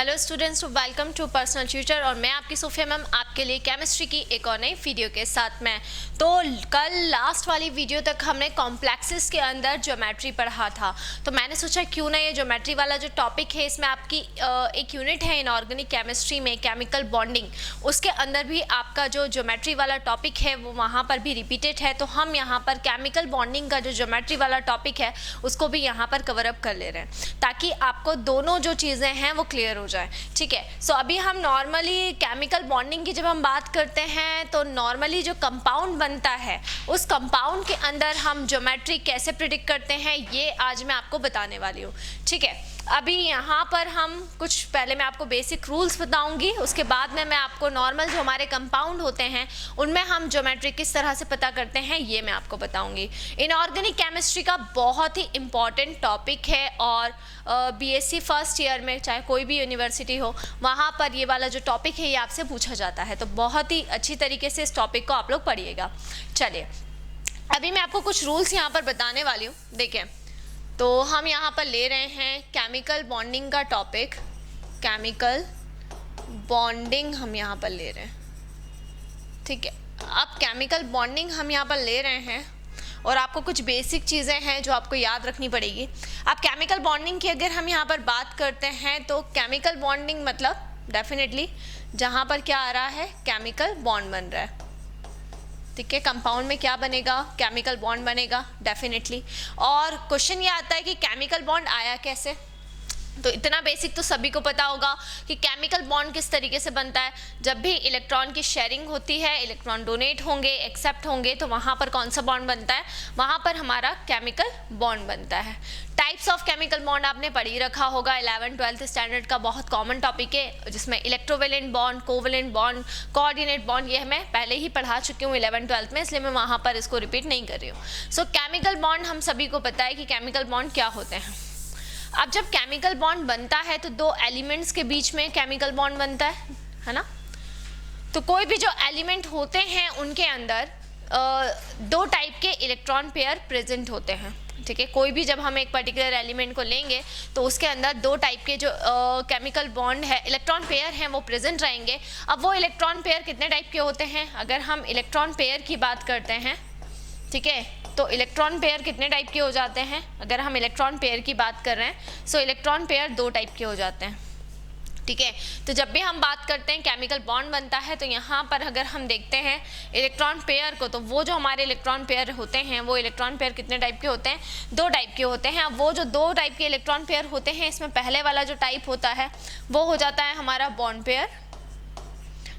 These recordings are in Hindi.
Hello students, welcome to personal tutor. और मैं आपकी सोफिया मैम आपके लिए केमिस्ट्री की एक और नई वीडियो के साथ में। तो कल लास्ट वाली वीडियो तक हमने कॉम्प्लेक्सेस के अंदर ज्योमेट्री पढ़ा था, तो मैंने सोचा क्यों ना ये ज्योमेट्री वाला जो टॉपिक है, इसमें आपकी एक यूनिट है इनऑर्गेनिक केमिस्ट्री में केमिकल बॉन्डिंग, उसके अंदर भी आपका जो ज्योमेट्री वाला टॉपिक है वो वहाँ पर भी रिपीटेड है। तो हम यहाँ पर केमिकल बॉन्डिंग का जो ज्योमेट्री वाला टॉपिक है उसको भी यहाँ पर कवर अप कर ले रहे हैं, ताकि आपको दोनों जो चीज़ें हैं वो क्लियर हो जाए। ठीक है, सो अभी हम नॉर्मली केमिकल बॉन्डिंग की जब हम बात करते हैं तो नॉर्मली जो कंपाउंड बनता है उस कंपाउंड के अंदर हम ज्योमेट्री कैसे प्रिडिक्ट करते हैं ये आज मैं आपको बताने वाली हूँ। ठीक है, अभी यहाँ पर हम कुछ पहले मैं आपको बेसिक रूल्स बताऊंगी, उसके बाद में मैं आपको नॉर्मल जो हमारे कंपाउंड होते हैं उनमें हम ज्योमेट्री किस तरह से पता करते हैं ये मैं आपको बताऊंगी। इनऑर्गेनिक केमिस्ट्री का बहुत ही इम्पॉर्टेंट टॉपिक है और बीएससी फर्स्ट ईयर में चाहे कोई भी यूनिवर्सिटी हो वहाँ पर ये वाला जो टॉपिक है ये आपसे पूछा जाता है, तो बहुत ही अच्छी तरीके से इस टॉपिक को आप लोग पढ़िएगा। चलिए, अभी मैं आपको कुछ रूल्स यहाँ पर बताने वाली हूँ। देखें, तो हम यहाँ पर ले रहे हैं केमिकल बॉन्डिंग का टॉपिक, केमिकल बॉन्डिंग हम यहाँ पर ले रहे हैं। ठीक है, अब केमिकल बॉन्डिंग हम यहाँ पर ले रहे हैं और आपको कुछ बेसिक चीज़ें हैं जो आपको याद रखनी पड़ेगी। अब केमिकल बॉन्डिंग की अगर हम यहाँ पर बात करते हैं तो केमिकल बॉन्डिंग मतलब डेफिनेटली जहाँ पर क्या आ रहा है, केमिकल बॉन्ड बन रहा है। ठीक है, कंपाउंड में क्या बनेगा, केमिकल बॉन्ड बनेगा डेफिनेटली। और क्वेश्चन ये आता है कि केमिकल बॉन्ड आया कैसे, तो इतना बेसिक तो सभी को पता होगा कि केमिकल बॉन्ड किस तरीके से बनता है। जब भी इलेक्ट्रॉन की शेयरिंग होती है, इलेक्ट्रॉन डोनेट होंगे, एक्सेप्ट होंगे, तो वहाँ पर कौन सा बॉन्ड बनता है, वहाँ पर हमारा केमिकल बॉन्ड बनता है। टाइप्स ऑफ केमिकल बॉन्ड आपने पढ़ ही रखा होगा, 11th-12th स्टैंडर्ड का बहुत कॉमन टॉपिक है, जिसमें electrovalent bond, covalent bond, coordinate bond, ये मैं पहले ही पढ़ा चुकी हूँ 11th-12th में, इसलिए मैं वहाँ पर इसको रिपीट नहीं कर रही हूँ। सो केमिकल बॉन्ड हम सभी को पता है कि केमिकल बॉन्ड क्या होते हैं। अब जब केमिकल बॉन्ड बनता है तो दो एलिमेंट्स के बीच में केमिकल बॉन्ड बनता है ना। तो कोई भी जो एलिमेंट होते हैं उनके अंदर दो टाइप के इलेक्ट्रॉन पेयर प्रेजेंट होते हैं। ठीक है, कोई भी जब हम एक पर्टिकुलर एलिमेंट को लेंगे तो उसके अंदर दो टाइप के जो केमिकल बॉन्ड है, इलेक्ट्रॉन पेयर हैं, वो प्रेजेंट रहेंगे। अब वो इलेक्ट्रॉन पेयर कितने टाइप के होते हैं, अगर हम इलेक्ट्रॉन पेयर की बात करते हैं, ठीक है, तो इलेक्ट्रॉन पेयर कितने टाइप के हो जाते हैं, अगर हम इलेक्ट्रॉन पेयर की बात कर रहे हैं सो इलेक्ट्रॉन पेयर दो टाइप के हो जाते हैं। ठीक है, तो जब भी हम बात करते हैं केमिकल बॉन्ड बनता है तो यहाँ पर अगर हम देखते हैं इलेक्ट्रॉन पेयर को, तो वो जो हमारे इलेक्ट्रॉन पेयर होते हैं वो इलेक्ट्रॉन पेयर कितने टाइप के होते हैं, दो टाइप के होते हैं। अब वो जो दो टाइप के इलेक्ट्रॉन पेयर होते हैं, इसमें पहले वाला जो टाइप होता है वो हो जाता है हमारा बॉन्ड पेयर।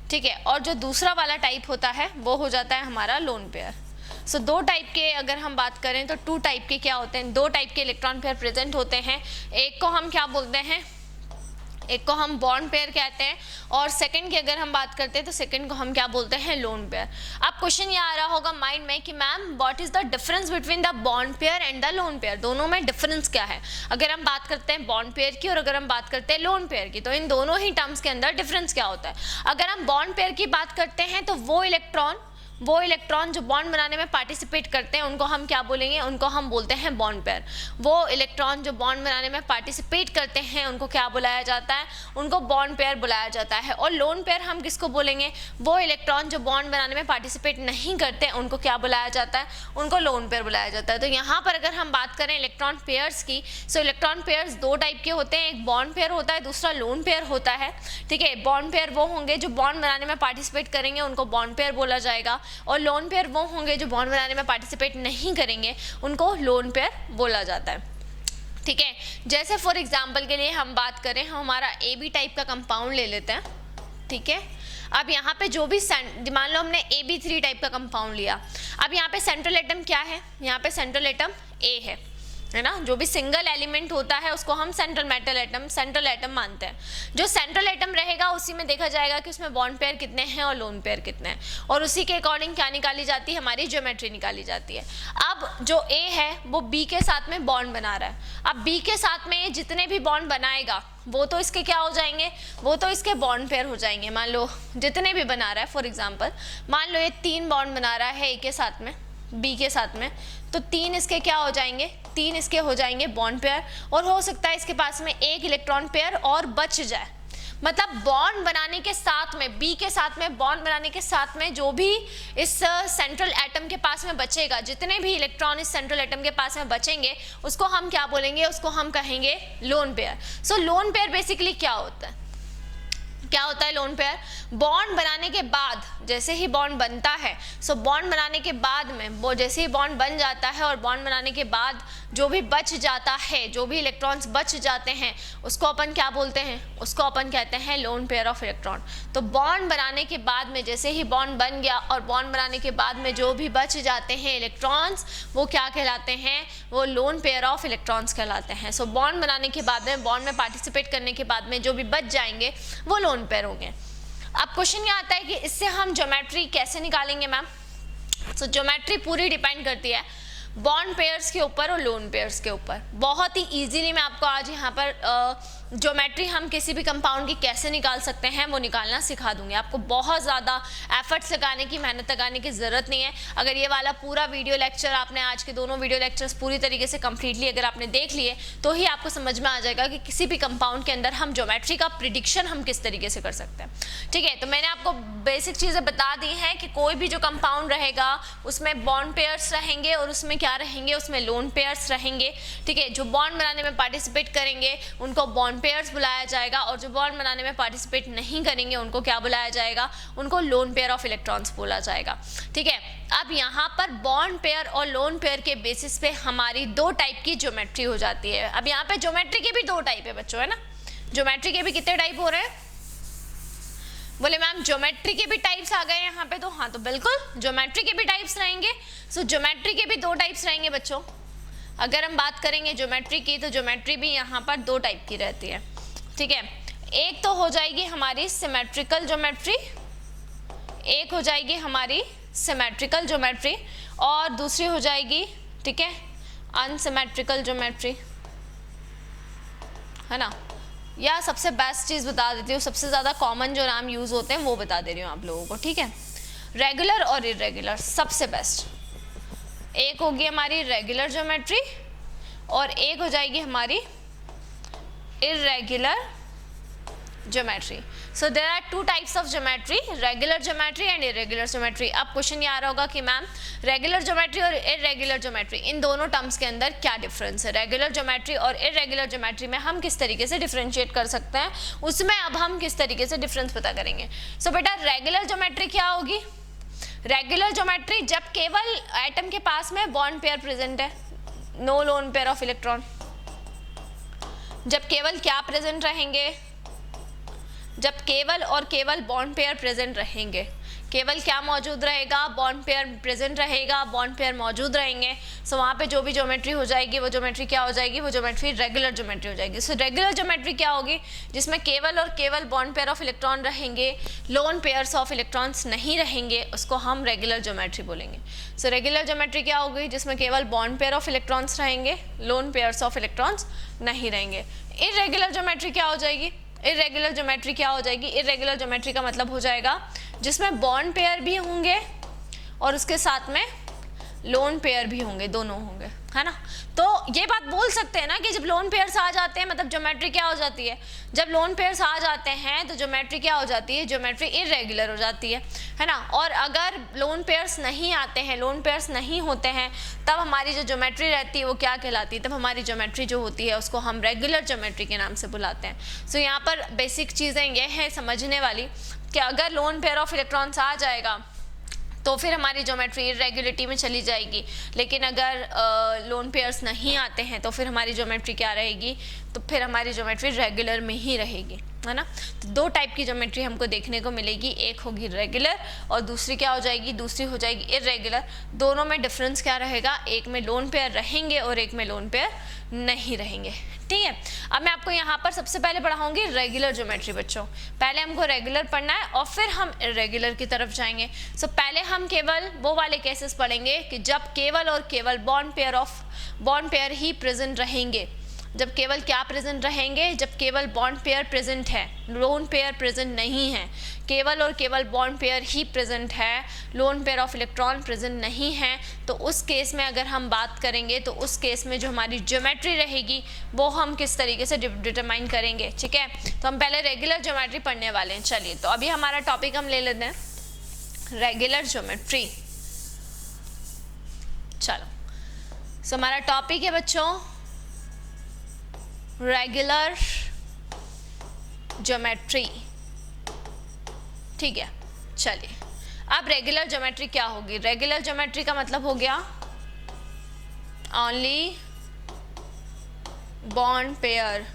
ठीक है, और जो दूसरा वाला टाइप होता है वो हो जाता है हमारा लोन पेयर। सो दो टाइप के अगर हम बात करें तो टू टाइप के क्या होते हैं, दो टाइप के इलेक्ट्रॉन पेयर प्रेजेंट होते हैं। एक को हम क्या बोलते हैं, एक को हम बॉन्ड पेयर कहते हैं, और सेकंड की अगर हम बात करते हैं तो सेकंड को हम क्या बोलते हैं, लोन पेयर। अब क्वेश्चन ये आ रहा होगा माइंड में कि ma'am what is the difference between the bond pair and the lone pair, दोनों में डिफरेंस क्या है। अगर हम बात करते हैं बॉन्ड पेयर की और अगर हम बात करते हैं लोन पेयर की, तो इन दोनों ही टर्म्स के अंदर डिफरेंस क्या होता है। अगर हम बॉन्ड पेयर की बात करते हैं तो वो इलेक्ट्रॉन जो बॉन्ड बनाने में पार्टिसिपेट करते हैं उनको हम क्या बोलेंगे, उनको हम बोलते हैं बॉन्ड पेयर। वो इलेक्ट्रॉन जो बॉन्ड बनाने में पार्टिसिपेट करते हैं उनको क्या बुलाया जाता है, उनको बॉन्ड पेयर बुलाया जाता है। और लोन पेयर हम किसको बोलेंगे, वो इलेक्ट्रॉन जो बॉन्ड बनाने में पार्टिसिपेट नहीं करते उनको क्या बुलाया जाता है, उनको लोन पेयर बुलाया जाता है। तो यहाँ पर अगर हम बात करें इलेक्ट्रॉन पेयर्स की, सो इलेक्ट्रॉन पेयर्स दो टाइप के होते हैं, एक बॉन्ड पेयर होता है, दूसरा लोन पेयर होता है। ठीक है, बॉन्ड पेयर वो होंगे जो बॉन्ड बनाने में पार्टिसिपेट करेंगे, उनको बॉन्ड पेयर बोला जाएगा, और लोन पेयर वो होंगे जो बॉन्ड बनाने में पार्टिसिपेट नहीं करेंगे, उनको लोन पेयर बोला जाता है। ठीक है, जैसे फॉर एग्जांपल के लिए हम बात करें, हम हमारा ए बी टाइप का कंपाउंड ले लेते हैं। ठीक है, अब यहाँ पे जो भी मान लो हमने AB3 टाइप का कंपाउंड लिया, अब यहाँ पे सेंट्रल एटम क्या है, यहाँ पे सेंट्रल एटम ए है ना। जो भी सिंगल एलिमेंट होता है उसको हम सेंट्रल एटम मानते हैं। जो सेंट्रल एटम रहेगा उसी में देखा जाएगा कि उसमें बॉन्ड पेयर कितने हैं और लोन पेयर कितने हैं, और उसी के अकॉर्डिंग क्या निकाली जाती है, हमारी ज्योमेट्री निकाली जाती है। अब जो ए है वो बी के साथ में बॉन्ड बना रहा है, अब बी के साथ में जितने भी बॉन्ड बनाएगा वो तो इसके क्या हो जाएंगे, वो तो इसके बॉन्ड पेयर हो जाएंगे। मान लो जितने भी बना रहा है, फॉर एग्जाम्पल मान लो ये 3 बॉन्ड बना रहा है ए के साथ में, बी के साथ में, तो 3 इसके क्या हो जाएंगे, 3 इसके हो जाएंगे बॉन्ड पेयर, और हो सकता है इसके पास में एक इलेक्ट्रॉन पेयर और बच जाए। मतलब बॉन्ड बनाने के साथ में, बी के साथ में बॉन्ड बनाने के साथ में जो भी इस सेंट्रल एटम के पास में बचेगा, जितने भी इलेक्ट्रॉन इस सेंट्रल एटम के पास में बचेंगे, उसको हम क्या बोलेंगे, उसको हम कहेंगे लोन पेयर। सो लोन पेयर बेसिकली क्या होता है, क्या होता है लोन पेयर? बॉन्ड बनाने के बाद, जैसे ही बॉन्ड बनता है, सो बॉन्ड बनाने के बाद में वो जैसे ही बॉन्ड बन जाता है और बॉन्ड बनाने के बाद जो भी बच जाता है, जो भी इलेक्ट्रॉन्स बच जाते हैं, उसको अपन क्या बोलते हैं, उसको अपन कहते हैं लोन पेयर ऑफ इलेक्ट्रॉन। तो बॉन्ड बनाने के बाद में जैसे ही बॉन्ड बन गया और बॉन्ड बनाने के बाद में जो भी बच जाते हैं इलेक्ट्रॉन्स, वो क्या कहलाते हैं, वो लोन पेयर ऑफ इलेक्ट्रॉन्स कहलाते हैं। सो बॉन्ड बनाने के बाद में, बॉन्ड में पार्टिसिपेट करने के बाद में जो भी बच जाएंगे वो लोन पेयर हो गए। अब क्वेश्चन ये आता है कि इससे हम ज्योमेट्री कैसे निकालेंगे मैम? सो ज्योमेट्री पूरी डिपेंड करती है बॉन्ड पेयर्स के ऊपर और लोन पेयर्स के ऊपर। बहुत ही इजीली मैं आपको आज यहाँ पर ज्योमेट्री हम किसी भी कंपाउंड की कैसे निकाल सकते हैं वो निकालना सिखा दूंगी। आपको बहुत ज़्यादा एफर्ट्स लगाने की, मेहनत लगाने की ज़रूरत नहीं है। अगर ये वाला पूरा वीडियो लेक्चर आपने, आज के दोनों वीडियो लेक्चर्स पूरी तरीके से कम्प्लीटली अगर आपने देख लिए तो ही आपको समझ में आ जाएगा कि किसी भी कंपाउंड के अंदर हम ज्योमेट्री का प्रिडिक्शन हम किस तरीके से कर सकते हैं। ठीक है, तो मैंने आपको बेसिक चीज़ें बता दी हैं कि कोई भी जो कंपाउंड रहेगा उसमें बॉन्ड पेयर्स रहेंगे और उसमें क्या रहेंगे, उसमें लोन पेयर्स रहेंगे। ठीक है, जो बॉन्ड बनाने में पार्टिसिपेट करेंगे उनको बॉन्ड पेयर्स बुलाया जाएगा और जो बॉन्ड बनाने में पार्टिसिपेट नहीं करेंगे उनको क्या बुलाया जाएगा, उनको लोन पेयर ऑफ इलेक्ट्रॉन्स बोला जाएगा। ठीक है, अब यहाँ पर बॉन्ड पेयर और लोन पेयर के बेसिस पे हमारी दो टाइप की ज्योमेट्री हो जाती है। अब यहाँ पे ज्योमेट्री के भी दो टाइप है बच्चों, है ना? ज्योमेट्री के भी कितने टाइप हो रहे हैं? बोले मैम ज्योमेट्री के भी टाइप्स आ गए यहाँ पे, तो हाँ, तो बिल्कुल ज्योमेट्री के भी टाइप्स रहेंगे। सो ज्योमेट्री के भी दो टाइप्स रहेंगे बच्चों। अगर हम बात करेंगे ज्योमेट्री की, तो ज्योमेट्री भी यहाँ पर दो टाइप की रहती है। ठीक है, एक तो हो जाएगी हमारी सिमेट्रिकल ज्योमेट्री, एक हो जाएगी हमारी सिमेट्रिकल ज्योमेट्री, और दूसरी हो जाएगी, ठीक है, अनसिमेट्रिकल ज्योमेट्री, है ना? या सबसे बेस्ट चीज़ बता देती हूँ, सबसे ज़्यादा कॉमन जो नाम यूज़ होते हैं वो बता दे रही हूँ आप लोगों को। ठीक है, रेगुलर और इरेगुलर सबसे बेस्ट। एक होगी हमारी रेगुलर ज्योमेट्री और एक हो जाएगी हमारी irregular geometry. So there are two types of geometry, regular geometry and irregular geometry. अब क्वेश्चन ये आ रहा होगा कि मैम रेगुलर ज्योमेट्री और इरेगुलर ज्योमेट्री, इन दोनों टर्म्स के अंदर क्या डिफरेंस है? रेगुलर ज्योमेट्री और इरेगुलर ज्योमेट्री में हम किस तरीके से डिफरेंशिएट कर सकते हैं, उसमें अब हम किस तरीके से डिफरेंस पता करेंगे। सो बेटा रेगुलर ज्योमेट्री क्या होगी? रेगुलर ज्योमेट्री जब केवल एटम के पास में बॉन्ड पेयर प्रेजेंट है, no lone pair of electron. जब केवल क्या प्रेजेंट रहेंगे? जब केवल और केवल बॉन्ड पेयर प्रेजेंट रहेंगे। केवल क्या मौजूद रहेगा? बॉन्ड पेयर प्रेजेंट रहेगा, बॉन्ड पेयर मौजूद रहेंगे। सो वहाँ पे जो भी ज्योमेट्री हो जाएगी वो ज्योमेट्री क्या हो जाएगी? वो ज्योमेट्री रेगुलर ज्योमेट्री हो जाएगी। सो रेगुलर ज्योमेट्री क्या होगी? जिसमें केवल और केवल बॉन्ड पेयर ऑफ इलेक्ट्रॉन रहेंगे, लोन पेयर्स ऑफ इलेक्ट्रॉन्स नहीं रहेंगे, उसको हम रेगुलर ज्योमेट्री बोलेंगे। सो रेगुलर ज्योमेट्री क्या होगी? जिसमें केवल बॉन्ड पेयर ऑफ इलेक्ट्रॉन्स रहेंगे, लोन पेयर्स ऑफ इलेक्ट्रॉन्स नहीं रहेंगे। इरेगुलर ज्योमेट्री क्या हो जाएगी? इरेगुलर ज्योमेट्री क्या हो जाएगी? इरेगुलर ज्योमेट्री का मतलब हो जाएगा जिसमें बॉन्ड पेयर भी होंगे और उसके साथ में लोन पेयर भी होंगे, दोनों होंगे, है ना? तो ये बात बोल सकते हैं ना कि जब लोन पेयर्स आ जाते हैं मतलब ज्योमेट्री क्या हो जाती है? जब लोन पेयर्स आ जाते हैं तो ज्योमेट्री क्या हो जाती है? ज्योमेट्री इरेगुलर हो जाती है ना? और अगर लोन पेयर्स नहीं आते हैं, लोन पेयर्स नहीं होते हैं, तब हमारी जो ज्योमेट्री रहती है वो क्या कहलाती है? तब हमारी ज्योमेट्री जो होती है उसको हम रेगुलर ज्योमेट्री के नाम से बुलाते हैं। सो यहाँ पर बेसिक चीज़ें ये हैं समझने वाली कि अगर लोन पेयर ऑफ इलेक्ट्रॉन्स आ जाएगा तो फिर हमारी ज्योमेट्री इरेगुलरिटी में चली जाएगी, लेकिन अगर लोन पेयर्स नहीं आते हैं तो फिर हमारी ज्योमेट्री क्या रहेगी? तो फिर हमारी ज्योमेट्री रेगुलर में ही रहेगी, है ना? तो दो टाइप की ज्योमेट्री हमको देखने को मिलेगी, एक होगी रेगुलर और दूसरी क्या हो जाएगी? दूसरी हो जाएगी इरेगुलर। दोनों में डिफरेंस क्या रहेगा? एक में लोन पेयर रहेंगे और एक में लोन पेयर नहीं रहेंगे। ठीक है, अब मैं आपको यहाँ पर सबसे पहले पढ़ाऊंगी रेगुलर ज्योमेट्री बच्चों। पहले हमको रेगुलर पढ़ना है और फिर हम इरेगुलर की तरफ जाएंगे। सो पहले हम केवल वो वाले केसेस पढ़ेंगे कि जब केवल और केवल बॉन्ड पेयर ही प्रेजेंट रहेंगे, जब केवल क्या प्रेजेंट रहेंगे, जब केवल बॉन्ड पेयर प्रेजेंट है, लोन पेयर प्रेजेंट नहीं है, केवल और केवल बॉन्ड पेयर ही प्रेजेंट है, loan pair of electron present नहीं है, तो उस केस में अगर हम बात करेंगे तो उस केस में जो हमारी ज्योमेट्री रहेगी वो हम किस तरीके से डिटरमाइन करेंगे। ठीक है, तो हम पहले रेगुलर ज्योमेट्री पढ़ने वाले हैं। चलिए, तो अभी हमारा टॉपिक हम ले लेते हैं रेगुलर ज्योमेट्री। चलो, सो हमारा टॉपिक है बच्चों रेगुलर ज्योमेट्री। ठीक है, चलिए, अब रेगुलर ज्योमेट्री क्या होगी? रेगुलर ज्योमेट्री का मतलब हो गया ओनली बॉन्ड पेयर।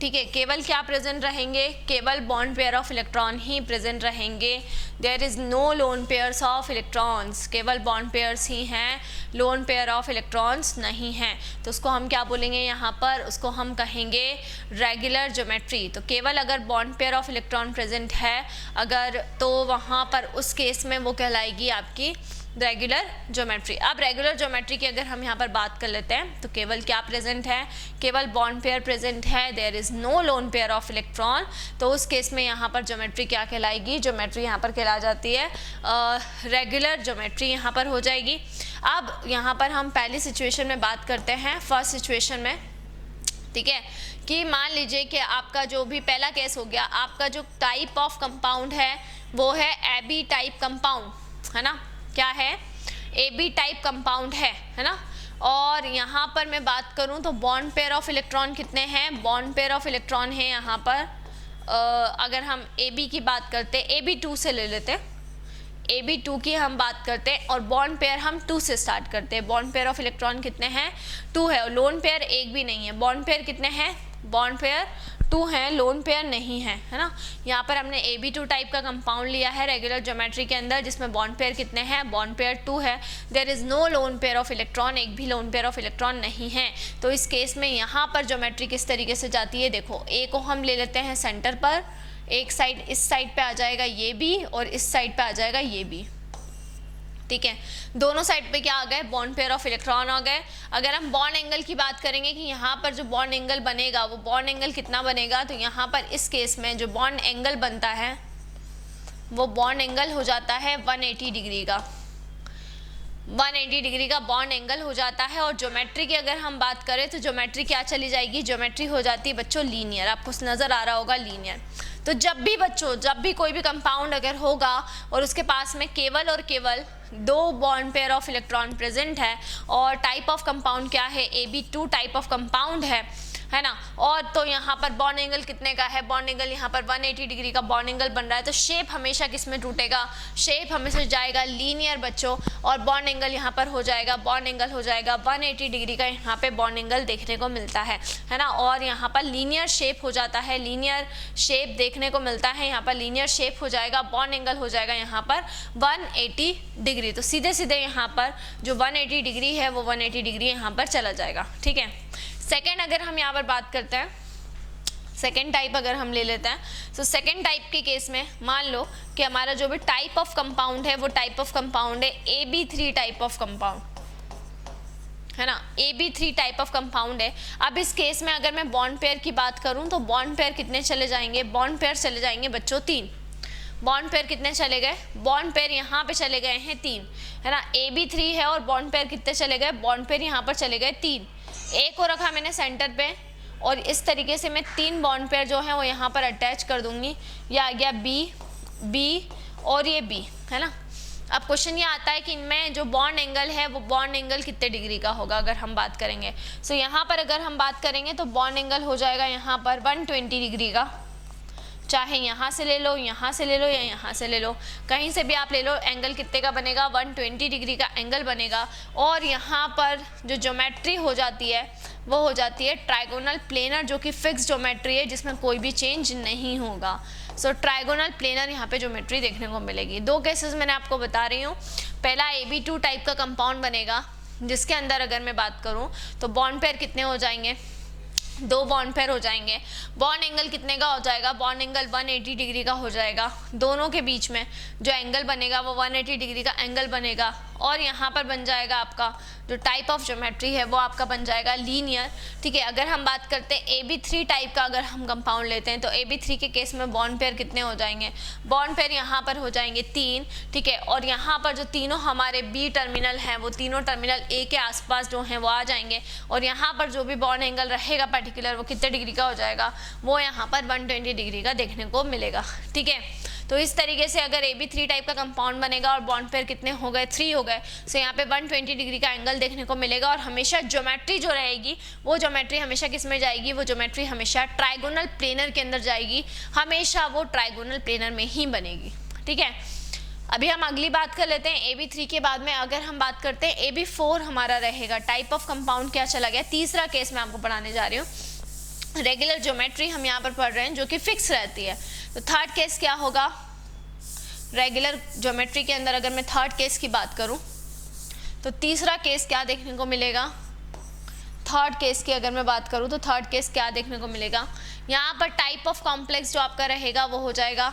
ठीक है, केवल क्या प्रेजेंट रहेंगे? केवल बॉन्ड पेयर ऑफ इलेक्ट्रॉन ही प्रेजेंट रहेंगे। There is no lone pairs of electrons, केवल बॉन्ड पेयर्स ही हैं, लोन पेयर ऑफ इलेक्ट्रॉन्स नहीं हैं। तो उसको हम क्या बोलेंगे यहाँ पर? उसको हम कहेंगे रेगुलर ज्योमेट्री। तो केवल अगर bond pair of electron present है अगर, तो वहाँ पर उस केस में वो कहलाएगी आपकी रेगुलर ज्योमेट्री। अब रेगुलर ज्योमेट्री की अगर हम यहाँ पर बात कर लेते हैं तो केवल क्या प्रेजेंट है? केवल बॉन्ड पेयर प्रेजेंट है, there is no lone pair of electron. तो उस केस में यहाँ पर ज्योमेट्री क्या कहलाएगी? ज्योमेट्री यहाँ पर कहला जाती है रेगुलर ज्योमेट्री यहाँ पर हो जाएगी। अब यहाँ पर हम पहली सिचुएशन में बात करते हैं, फर्स्ट सिचुएशन में। ठीक है, कि मान लीजिए कि आपका जो भी पहला केस हो गया, आपका जो टाइप ऑफ कंपाउंड है वो है एबी टाइप कंपाउंड, है ना? क्या है? AB टाइप कंपाउंड है ना? और यहाँ पर मैं बात करूँ तो बॉन्ड पेयर ऑफ इलेक्ट्रॉन कितने हैं? बॉन्ड पेयर ऑफ इलेक्ट्रॉन है यहाँ पर अगर हम AB की बात करते हैं, AB2 से ले लेते हैं, AB2 की हम बात करते हैं और बॉन्ड पेयर हम 2 से स्टार्ट करते हैं। बॉन्ड पेयर ऑफ इलेक्ट्रॉन कितने हैं? 2 है, और लोन पेयर एक भी नहीं है। बॉन्ड पेयर कितने हैं? बॉन्ड पेयर 2 हैं, लोन पेयर नहीं है, है ना? यहाँ पर हमने AB2 टाइप का कंपाउंड लिया है रेगुलर ज्योमेट्री के अंदर, जिसमें बॉन्ड पेयर कितने हैं? बॉन्ड पेयर 2 है। There is no lone pair of electron, एक भी लोन पेयर ऑफ इलेक्ट्रॉन नहीं है। तो इस केस में यहाँ पर ज्योमेट्री किस तरीके से जाती है? देखो, A को हम ले लेते हैं सेंटर पर, एक साइड इस साइड पे आ जाएगा ये भी और इस साइड पे आ जाएगा ये भी। ठीक है, दोनों साइड पे क्या आ गए? बॉन्ड पेयर ऑफ इलेक्ट्रॉन आ गए। अगर हम बॉन्ड एंगल की बात करेंगे कि यहाँ पर जो बॉन्ड एंगल बनेगा वो बॉन्ड एंगल कितना बनेगा, तो यहाँ पर इस केस में जो बॉन्ड एंगल बनता है वो बॉन्ड एंगल हो जाता है 180 डिग्री का। 180 डिग्री का बॉन्ड एंगल हो जाता है। और ज्योमेट्री की अगर हम बात करें तो ज्योमेट्री क्या चली जाएगी? ज्योमेट्री हो जाती है बच्चों लीनियर। आपको नज़र आ रहा होगा लीनियर। तो जब भी बच्चों, जब भी कोई भी कंपाउंड अगर होगा और उसके पास में केवल और केवल 2 bond pair of electron present है और टाइप ऑफ कंपाउंड क्या है? AB2 टाइप ऑफ कंपाउंड है ना? और तो यहाँ पर बॉन्ड एंगल कितने का है? बॉन्ड एंगल यहाँ पर 180 डिग्री का बॉन्ड एंगल बन रहा है। तो शेप हमेशा किस में टूटेगा? शेप हमेशा जाएगा लीनियर बच्चों। और बॉन्ड एंगल यहाँ पर हो जाएगा, बॉन्ड एंगल हो जाएगा 180 डिग्री का, यहाँ पे बॉन्ड एंगल देखने को मिलता है ना? और यहाँ पर लीनियर शेप हो जाता है, लीनियर शेप देखने को मिलता है। यहाँ पर लीनियर शेप हो जाएगा, बॉन्ड एंगल हो जाएगा यहाँ पर 180 डिग्री। तो सीधे सीधे यहाँ पर जो 180 डिग्री है वो 180 डिग्री यहाँ पर चला जाएगा। ठीक है, सेकेंड अगर हम यहाँ पर बात करते हैं, सेकेंड टाइप अगर हम ले लेते हैं, तो सेकेंड टाइप के केस में मान लो कि हमारा जो भी टाइप ऑफ कंपाउंड है वो टाइप ऑफ कंपाउंड है AB3 टाइप ऑफ कंपाउंड, है ना? AB3 टाइप ऑफ कंपाउंड है। अब इस केस में अगर मैं बॉन्ड पेयर की बात करूं तो बॉन्ड पेयर कितने चले जाएंगे? बॉन्ड पेयर चले जाएंगे बच्चों 3। बॉन्ड पेयर कितने चले गए? बॉन्ड पेयर यहाँ पे चले गए हैं 3, है ना? AB3 है और बॉन्ड पेयर कितने चले गए? बॉन्ड पेयर यहाँ पर चले गए 3। एक को रखा मैंने सेंटर पे और इस तरीके से मैं 3 बॉन्ड पेयर जो है वो यहाँ पर अटैच कर दूंगी। ये आ गया B और ये B, है ना? अब क्वेश्चन ये आता है कि इनमें जो बॉन्ड एंगल है वो बॉन्ड एंगल कितने डिग्री का होगा अगर हम बात करेंगे। सो यहाँ पर अगर हम बात करेंगे तो बॉन्ड एंगल हो जाएगा यहाँ पर 120 डिग्री का। चाहे यहाँ से ले लो, यहाँ से ले लो या यहाँ से ले लो, कहीं से भी आप ले लो, एंगल कितने का बनेगा? 120 डिग्री का एंगल बनेगा। और यहाँ पर जो ज्योमेट्री हो जाती है वो हो जाती है ट्राइगोनल प्लेनर, जो कि फिक्स ज्योमेट्री है जिसमें कोई भी चेंज नहीं होगा। सो ट्राइगोनल प्लेनर यहाँ पे ज्योमेट्री देखने को मिलेगी। 2 केसेस मैंने आपको बता रही हूँ। पहला AB2 टाइप का कंपाउंड बनेगा जिसके अंदर अगर मैं बात करूँ तो बॉन्ड पेयर कितने हो जाएंगे? दो बॉन्ड पेयर हो जाएंगे, बॉन्ड एंगल कितने का हो जाएगा, बॉन्ड एंगल 180 डिग्री का हो जाएगा, दोनों के बीच में जो एंगल बनेगा वो 180 डिग्री का एंगल बनेगा। और यहाँ पर बन जाएगा आपका जो टाइप ऑफ ज्योमेट्री है वो आपका बन जाएगा लीनियर। ठीक है, अगर हम बात करते हैं AB3 टाइप का अगर हम कंपाउंड लेते हैं तो AB3 के केस में बॉन्ड पेयर कितने हो जाएंगे, बॉन्ड पेयर यहाँ पर हो जाएंगे 3। ठीक है, और यहाँ पर जो तीनों हमारे B टर्मिनल हैं वो तीनों टर्मिनल A के आसपास जो हैं वो आ जाएंगे, और यहाँ पर जो भी बॉन्ड एंगल रहेगा पर्टिकुलर वो कितने डिग्री का हो जाएगा, वो यहाँ पर 120 डिग्री का देखने को मिलेगा। ठीक है, तो इस तरीके से अगर AB3 टाइप का कंपाउंड बनेगा और बॉन्ड पेयर कितने हो गए, 3 हो गए, सो यहाँ पे 120 डिग्री का एंगल देखने को मिलेगा। और हमेशा ज्योमेट्री जो रहेगी वो ज्योमेट्री हमेशा किस में जाएगी, वो ज्योमेट्री हमेशा ट्राइगोनल प्लेनर के अंदर जाएगी, हमेशा वो ट्राइगोनल प्लेनर में ही बनेगी। ठीक है, अभी हम अगली बात कर लेते हैं AB3 के बाद में अगर हम बात करते हैं AB4 हमारा रहेगा। टाइप ऑफ कंपाउंड क्या चला गया, तीसरा केस मैं आपको पढ़ाने जा रही हूँ। रेगुलर ज्योमेट्री हम यहाँ पर पढ़ रहे हैं जो कि फिक्स रहती है। तो थर्ड केस क्या होगा, रेगुलर ज्योमेट्री के अंदर अगर मैं थर्ड केस की बात करूं तो तीसरा केस क्या देखने को मिलेगा, थर्ड केस की अगर मैं बात करूं तो थर्ड केस क्या देखने को मिलेगा, यहाँ पर टाइप ऑफ कॉम्प्लेक्स जो आपका रहेगा वो हो जाएगा,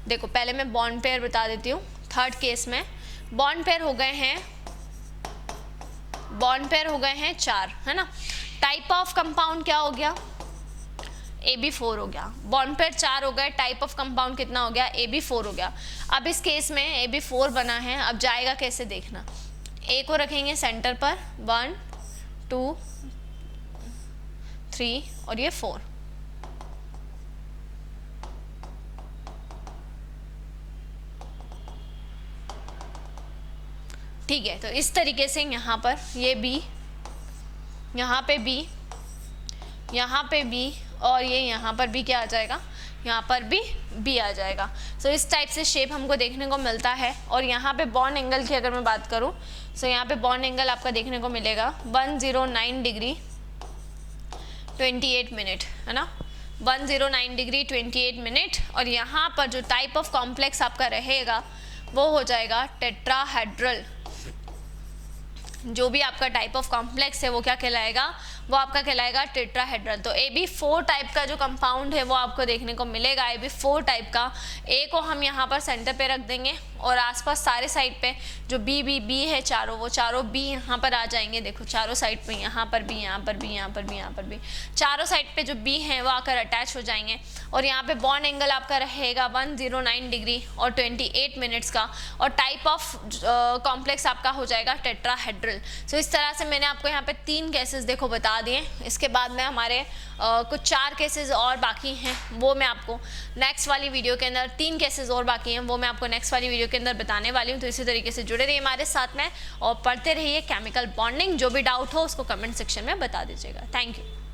देखो पहले मैं बॉन्ड पेयर बता देती हूँ। थर्ड केस में बॉन्ड पेयर हो गए हैं, बॉन्ड पेयर हो गए हैं 4, है ना। टाइप ऑफ कंपाउंड क्या हो गया, AB4 हो गया, बॉन्ड पेयर 4 हो गए, टाइप ऑफ कंपाउंड कितना हो गया, AB4 हो गया। अब इस केस में AB4 बना है, अब जाएगा कैसे देखना, A को रखेंगे सेंटर पर, 1 2 3 और ये 4। ठीक है, तो इस तरीके से यहाँ पर ये B, यहाँ पे B, यहाँ पे B और ये यहाँ पर भी क्या आ जाएगा, यहाँ पर भी B आ जाएगा। सो इस टाइप से शेप हमको देखने को मिलता है। और यहाँ पे बॉन्ड एंगल की अगर मैं बात करूँ सो यहाँ पे बॉन्ड एंगल आपका देखने को मिलेगा 109 डिग्री 28 मिनट, है ना, 109 डिग्री 28 मिनट। और यहाँ पर जो टाइप ऑफ कॉम्प्लेक्स आपका रहेगा वो हो जाएगा टेट्राहेड्रल। जो भी आपका टाइप ऑफ कॉम्प्लेक्स है वो क्या कहलाएगा, वो आपका कहलाएगा टेट्राहेड्रल। तो AB4 टाइप का जो कंपाउंड है वो आपको देखने को मिलेगा। AB4 टाइप का A को हम यहाँ पर सेंटर पे रख देंगे और आसपास सारे साइड पे जो B है चारों, वो चारों B यहाँ पर आ जाएंगे। देखो चारों साइड पे, यहाँ पर भी, यहाँ पर भी, यहाँ पर भी, यहाँ पर भी, चारों साइड पे जो B हैं वो आकर अटैच हो जाएंगे। और यहाँ पे बॉन्ड एंगल आपका रहेगा 109 डिग्री और 28 मिनट्स का। और टाइप ऑफ कॉम्प्लेक्स आपका हो जाएगा टेट्राहेड्रल। सो इस तरह से मैंने आपको यहाँ पे 3 केसेस देखो बता दिए। इसके बाद में हमारे कुछ 4 केसेस और बाकी हैं, वो मैं आपको नेक्स्ट वाली वीडियो के अंदर, 3 केसेस और बाकी हैं वो मैं आपको नेक्स्ट वाली वीडियो के अंदर बताने वाली हूँ। तो इसी तरीके से जुड़े रहिए हमारे साथ में और पढ़ते रहिए केमिकल बॉन्डिंग। जो भी डाउट हो उसको कमेंट सेक्शन में बता दीजिएगा। Thank you.